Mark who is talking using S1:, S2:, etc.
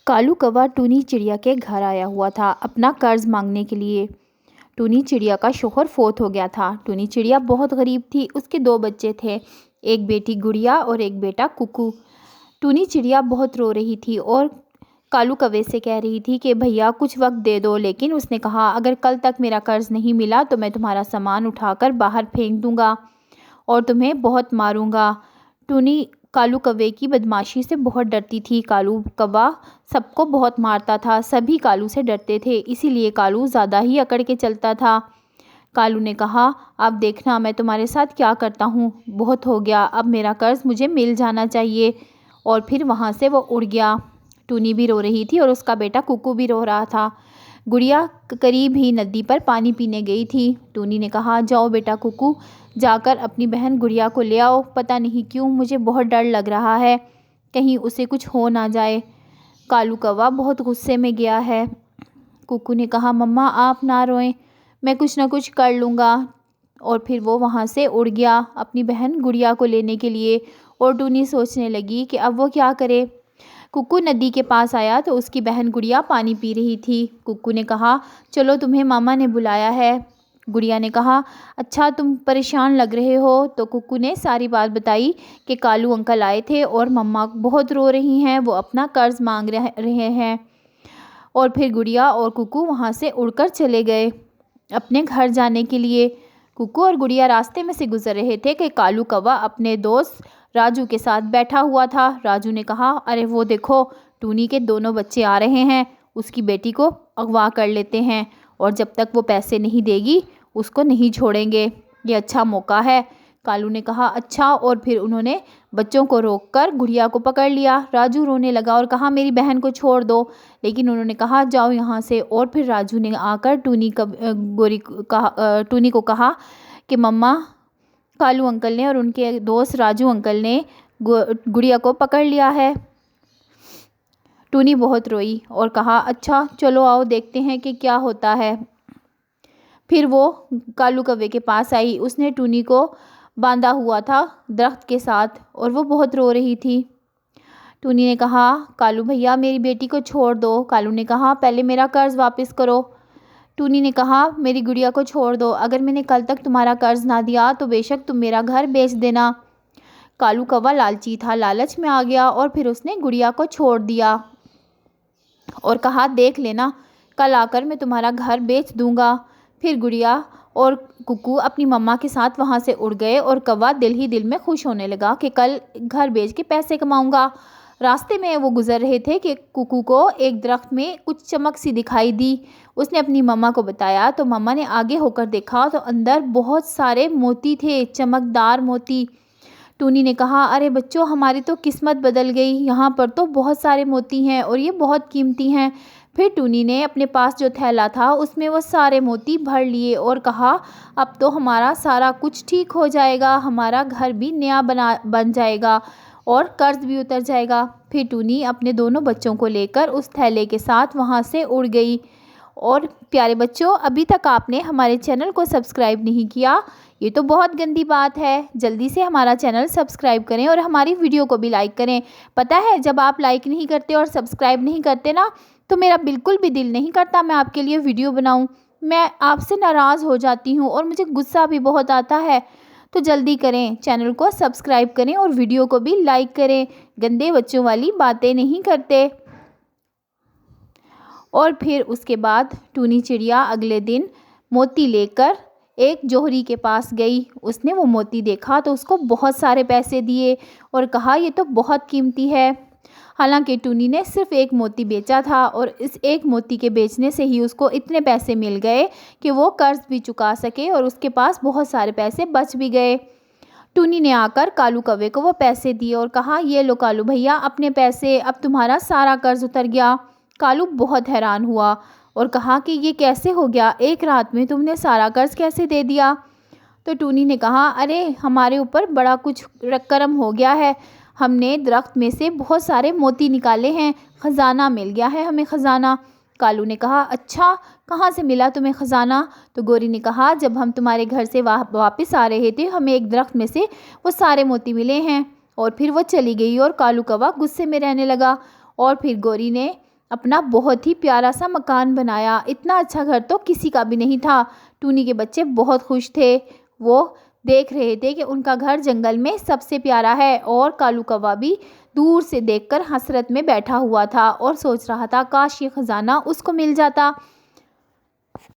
S1: कालू कौवा टूनी चिड़िया के घर आया हुआ था अपना कर्ज मांगने के लिए। टूनी चिड़िया का शौहर फोत हो गया था। टूनी चिड़िया बहुत गरीब थी। उसके दो बच्चे थे, एक बेटी गुड़िया और एक बेटा कुकू। टूनी चिड़िया बहुत रो रही थी और कालू कौवे से कह रही थी कि भैया कुछ वक्त दे दो, लेकिन उसने कहा अगर कल तक मेरा कर्ज नहीं मिला तो मैं तुम्हारा सामान उठाकर बाहर फेंक दूंगा और तुम्हें बहुत मारूंगा। टूनी कालू कौवे की बदमाशी से बहुत डरती थी। कालू कौवा सबको बहुत मारता था, सभी कालू से डरते थे, इसीलिए कालू ज़्यादा ही अकड़ के चलता था। कालू ने कहा अब देखना मैं तुम्हारे साथ क्या करता हूँ, बहुत हो गया, अब मेरा कर्ज मुझे मिल जाना चाहिए। और फिर वहाँ से वो उड़ गया। टूनी भी रो रही थी और उसका बेटा कुकू भी रो रहा था। गुड़िया करीब ही नदी पर पानी पीने गई थी। टूनी ने कहा जाओ बेटा कुकू, जाकर अपनी बहन गुड़िया को ले आओ, पता नहीं क्यों मुझे बहुत डर लग रहा है, कहीं उसे कुछ हो ना जाए। कालू कौवा बहुत गुस्से में गया है। कुकू ने कहा मम्मा आप ना रोएं, मैं कुछ ना कुछ कर लूँगा। और फिर वो वहाँ से उड़ गया अपनी बहन गुड़िया को लेने के लिए। और टूनी सोचने लगी कि अब वो क्या करे। कुकू नदी के पास आया तो उसकी बहन गुड़िया पानी पी रही थी। कुकू ने कहा चलो तुम्हें मामा ने बुलाया है। गुड़िया ने कहा अच्छा तुम परेशान लग रहे हो। तो कुकू ने सारी बात बताई कि कालू अंकल आए थे और मम्मा बहुत रो रही हैं, वो अपना कर्ज मांग रहे हैं। और फिर गुड़िया और कुकू वहाँ से उड़कर चले गए अपने घर जाने के लिए। कुकू और गुड़िया रास्ते में से गुजर रहे थे कि कालू कौवा अपने दोस्त राजू के साथ बैठा हुआ था। राजू ने कहा अरे वो देखो टूनी के दोनों बच्चे आ रहे हैं, उसकी बेटी को अगवा कर लेते हैं और जब तक वो पैसे नहीं देगी उसको नहीं छोड़ेंगे, ये अच्छा मौका है। कालू ने कहा अच्छा, और फिर उन्होंने बच्चों को रोककर गुड़िया को पकड़ लिया। राजू रोने लगा और कहा मेरी बहन को छोड़ दो, लेकिन उन्होंने कहा जाओ यहाँ से। और फिर राजू ने आकर टूनी को कहा कि मम्मा कालू अंकल ने और उनके दोस्त राजू अंकल ने गुड़िया को पकड़ लिया है। टूनी बहुत रोई और कहा अच्छा चलो आओ देखते हैं कि क्या होता है। फिर वो कालू कौवे के पास आई। उसने टूनी को बांधा हुआ था दरख्त के साथ और वो बहुत रो रही थी। टूनी ने कहा कालू भैया मेरी बेटी को छोड़ दो। कालू ने कहा पहले मेरा कर्ज वापस करो। टूनी ने कहा मेरी गुड़िया को छोड़ दो, अगर मैंने कल तक तुम्हारा कर्ज ना दिया तो बेशक तुम मेरा घर बेच देना। कालू कौवा लालची था, लालच में आ गया और फिर उसने गुड़िया को छोड़ दिया और कहा देख लेना कल आकर मैं तुम्हारा घर बेच दूंगा। फिर गुड़िया और कुकू अपनी मम्मा के साथ वहाँ से उड़ गए और कौवा दिल ही दिल में खुश होने लगा कि कल घर बेच के पैसे कमाऊंगा। रास्ते में वो गुजर रहे थे कि कुकू को एक दरख्त में कुछ चमक सी दिखाई दी। उसने अपनी मम्मा को बताया तो मम्मा ने आगे होकर देखा तो अंदर बहुत सारे मोती थे, चमकदार मोती। टूनी ने कहा अरे बच्चों हमारी तो किस्मत बदल गई, यहाँ पर तो बहुत सारे मोती हैं और ये बहुत कीमती हैं। फिर टूनी ने अपने पास जो थैला था उसमें वो सारे मोती भर लिए और कहा अब तो हमारा सारा कुछ ठीक हो जाएगा, हमारा घर भी नया बन जाएगा और कर्ज भी उतर जाएगा। फिर टूनी अपने दोनों बच्चों को लेकर उस थैले के साथ वहाँ से उड़ गई। और प्यारे बच्चों अभी तक आपने हमारे चैनल को सब्सक्राइब नहीं किया, ये तो बहुत गंदी बात है। जल्दी से हमारा चैनल सब्सक्राइब करें और हमारी वीडियो को भी लाइक करें। पता है जब आप लाइक नहीं करते और सब्सक्राइब नहीं करते ना तो मेरा बिल्कुल भी दिल नहीं करता मैं आपके लिए वीडियो बनाऊं। मैं आपसे नाराज़ हो जाती हूं और मुझे गुस्सा भी बहुत आता है। तो जल्दी करें, चैनल को सब्सक्राइब करें और वीडियो को भी लाइक करें। गंदे बच्चों वाली बातें नहीं करते। और फिर उसके बाद टूनी चिड़िया अगले दिन मोती लेकर एक जोहरी के पास गई। उसने वो मोती देखा तो उसको बहुत सारे पैसे दिए और कहा ये तो बहुत कीमती है। हालांकि टूनी ने सिर्फ एक मोती बेचा था और इस एक मोती के बेचने से ही उसको इतने पैसे मिल गए कि वो कर्ज भी चुका सके और उसके पास बहुत सारे पैसे बच भी गए। टूनी ने आकर कालू कौवे को वो पैसे दिए और कहा ये लो कालू भैया अपने पैसे, अब तुम्हारा सारा कर्ज उतर गया। कालू बहुत हैरान हुआ और कहा कि ये कैसे हो गया, एक रात में तुमने सारा कर्ज कैसे दे दिया। तो टूनी ने कहा अरे हमारे ऊपर बड़ा कुछ करम हो गया है, हमने दरख्त में से बहुत सारे मोती निकाले हैं, ख़जाना मिल गया है हमें, ख़जाना। कालू ने कहा अच्छा कहाँ से मिला तुम्हें ख़जाना। तो गोरी ने कहा जब हम तुम्हारे घर से वापस आ रहे थे हमें एक दरख्त में से वो सारे मोती मिले हैं। और फिर वो चली गई और कालू कौवा गुस्से में रहने लगा। और फिर गोरी ने अपना बहुत ही प्यारा सा मकान बनाया। इतना अच्छा घर तो किसी का भी नहीं था। टूनी के बच्चे बहुत खुश थे। वो देख रहे थे कि उनका घर जंगल में सबसे प्यारा है, और कालू कौवा भी दूर से देखकर हसरत में बैठा हुआ था और सोच रहा था काश ये खजाना उसको मिल जाता।